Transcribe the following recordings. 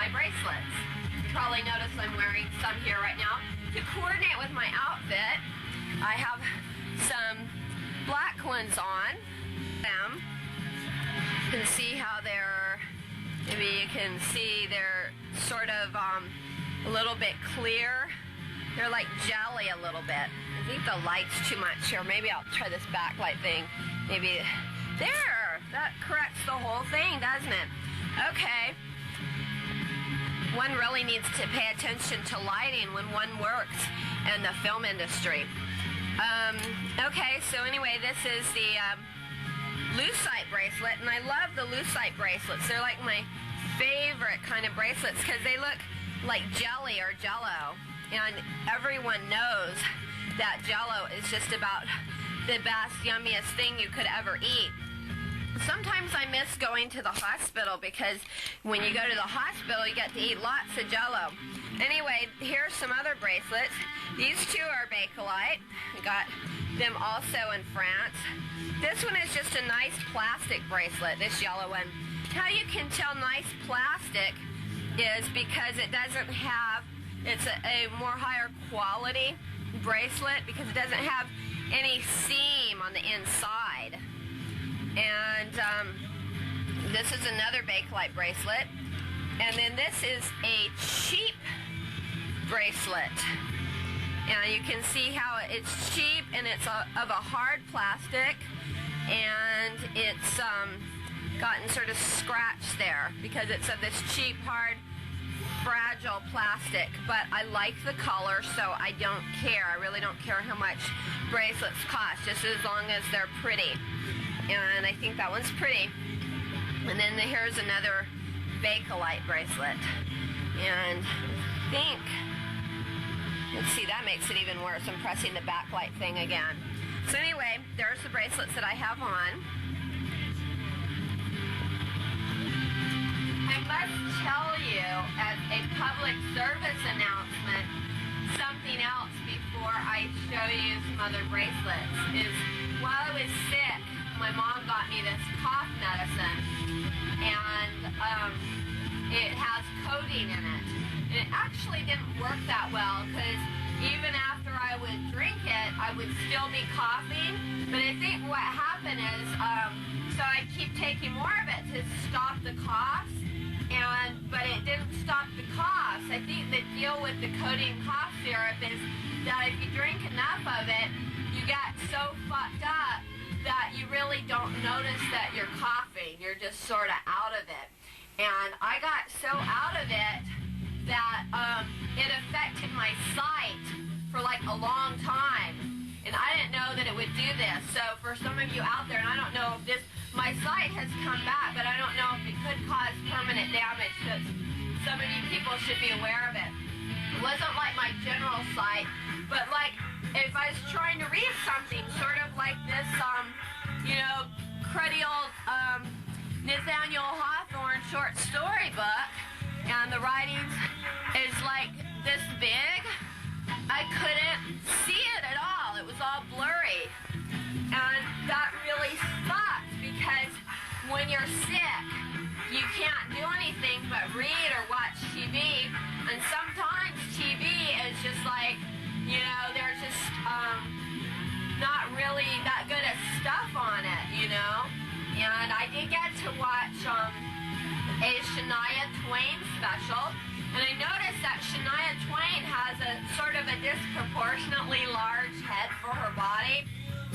my bracelets. You probably notice I'm wearing some here right now. To coordinate with my outfit, I have some black ones on. You can see how they're, maybe you can see they're sort of a little bit clear. They're like jelly a little bit. I think the light's too much here. Maybe I'll try this backlight thing. Maybe, there, that corrects the whole thing, doesn't it? Okay. One really needs to pay attention to lighting when one works in the film industry. Okay, so anyway, this is the lucite bracelet, and I love the lucite bracelets. They're like my favorite kind of bracelets because they look like jelly or jello, and everyone knows that jello is just about the best, yummiest thing you could ever eat. Sometimes I miss going to the hospital because when you go to the hospital, you get to eat lots of jello. Anyway, here's some other bracelets. These two are Bakelite. I got them also in France. This one is just a nice plastic bracelet, this yellow one. How you can tell nice plastic is because it doesn't have, it's a more higher quality bracelet because it doesn't have any seam on the inside. And this is another Bakelite bracelet. And then this is a cheap bracelet. And you can see how it's cheap and it's of a hard plastic. And it's gotten sort of scratched there because it's of this cheap, hard, fragile plastic. But I like the color, so I don't care. I really don't care how much bracelets cost, just as long as they're pretty. And I think that one's pretty. And then here's another Bakelite bracelet. And I think, let's see, that makes it even worse. I'm pressing the backlight thing again. So anyway, there's the bracelets that I have on. I must tell you, as a public service announcement, something else before I show you some other bracelets is while I was sick, my mom got me this cough medicine, and it has codeine in it. And it actually didn't work that well because even after I would drink it, I would still be coughing. But I think what happened is, so I keep taking more of it to stop the coughs, but it didn't stop the coughs. I think the deal with the codeine cough syrup is that if you drink enough of it, you get so fucked up that you really don't notice that you're coughing. You're just sort of out of it. And I got so out of it that it affected my sight for like a long time. And I didn't know that it would do this. So for some of you out there, and I don't know if this, my sight has come back, but I don't know if it could cause permanent damage. So some of you people should be aware of it. It wasn't like my general sight, but like if I was trying to read something, sort of like this, cruddy old Nathaniel Hawthorne short story book, and the writing is like this big, I couldn't see it at all. It was all blurry. And that really sucks because when you're sick, you can't do anything but read or watch TV. And sometimes TV is just like, there's just not really that good of stuff on it, And I did get to watch a Shania Twain special, and I noticed that Shania Twain has a sort of a disproportionately large head for her body.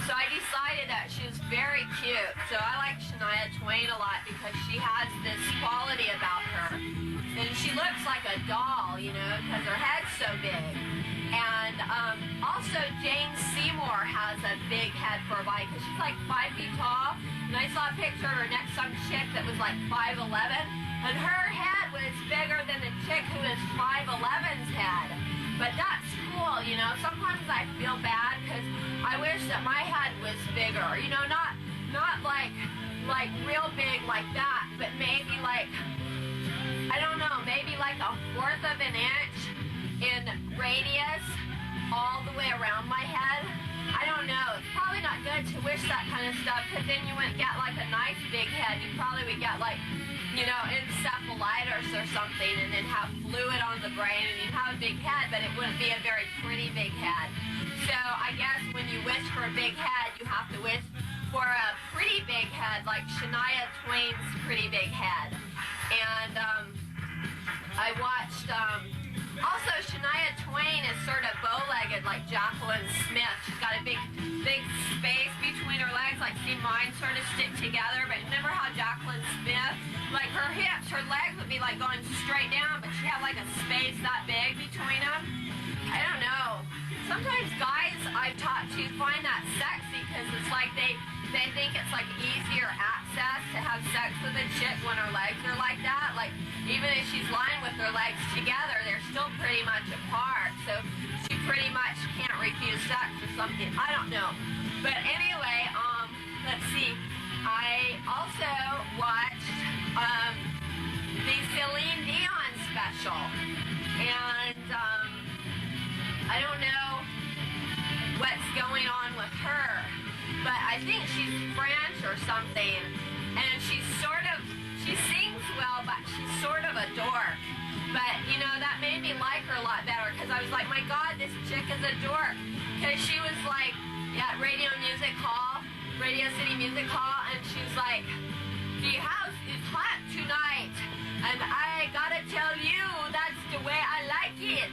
So I decided that she was very cute. So I like Shania Twain a lot because she has this quality about her. And she looks like a doll, because her head's so big. And also Jane Seymour has a big head for her body because she's like 5 feet tall. And I saw a picture of her next to some chick that was like 5'11", and her head was bigger than the chick who is 5'11's head. But that's cool, Sometimes I feel bad because I wish that my head was bigger, not like real big like that, but maybe like, I don't know, maybe like 1/4 of an inch in radius all the way around my head. I don't know. It's probably not good to wish that kind of stuff because then you wouldn't get like a nice big head. You probably would get like, encephalitis tonsillitis or something and then have fluid on the brain and you'd have a big head, but it wouldn't be a very pretty big head. So I guess when you wish for a big head, you have to wish for a pretty big head, like Shania Twain's pretty big head. And I watched, also Shania Twain is sort of bow-legged like Jacqueline Smith. She's got a big space between her legs, like see mine sort of stick together, but remember how Jacqueline Smith, like her hips, her legs would be like going straight down, but she had like a space that big between them. I don't know. Sometimes guys I've talked to find that sexy because it's like they think it's like easier access to have sex with a chick when her legs are like that. Like even if she's lying with her legs together, they're still pretty much apart. So she pretty much can't refuse sex or something. I don't know. But anyway, let's see. I also watched the Celine Dion special. And I don't know what's going on with her, but I think she's French or something, and she sings well, but she's sort of a dork. But, you know, that made me like her a lot better, because I was like, my God, this chick is a dork. Because she was like, at Radio City Music Hall, and she's like, the house is hot tonight, and I gotta tell you, that's the way I like it.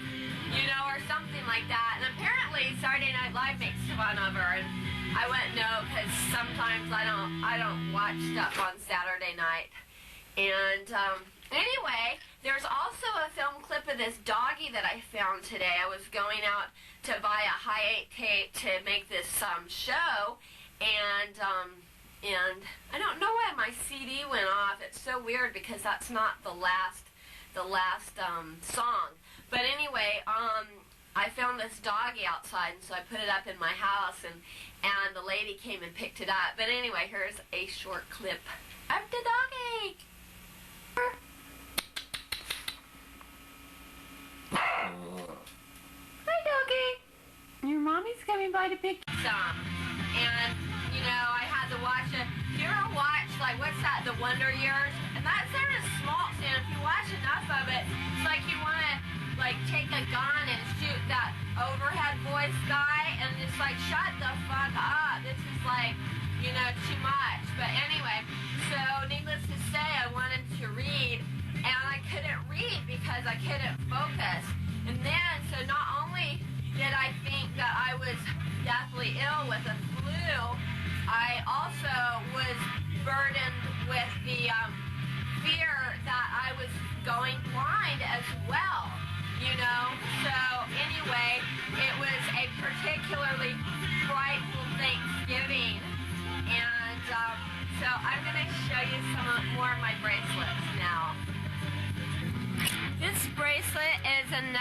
You know, or something like that. And apparently Saturday Night Live makes fun of her, and I wouldn't know because sometimes I don't watch stuff on Saturday night. And anyway, there's also a film clip of this doggy that I found today. I was going out to buy a high 8 tape to make this show, and I don't know why my CD went off. It's so weird because that's not the last song. But anyway, I found this doggy outside, and so I put it up in my house, and the lady came and picked it up. But anyway, here's a short clip of the doggy. Hi, doggy. Your mommy's coming by to pick some. And, you know, I had to watch it. You ever watch, like, what's that, The Wonder Years? And that's sort of small, and if you watch enough of it, it's like you want to, like, take a gun and shoot that overhead voice guy, and it's like, shut the fuck up. This is like, you know, too much. But anyway, so needless to say, I wanted to read, and I couldn't read because I couldn't focus. And then, so not only did I think that I was deathly ill with a flu, I also was burdened with the fear that I was going blind as well. You know, so anyway, it was a particularly frightful Thanksgiving, and so I'm going to show you some more of my bracelets.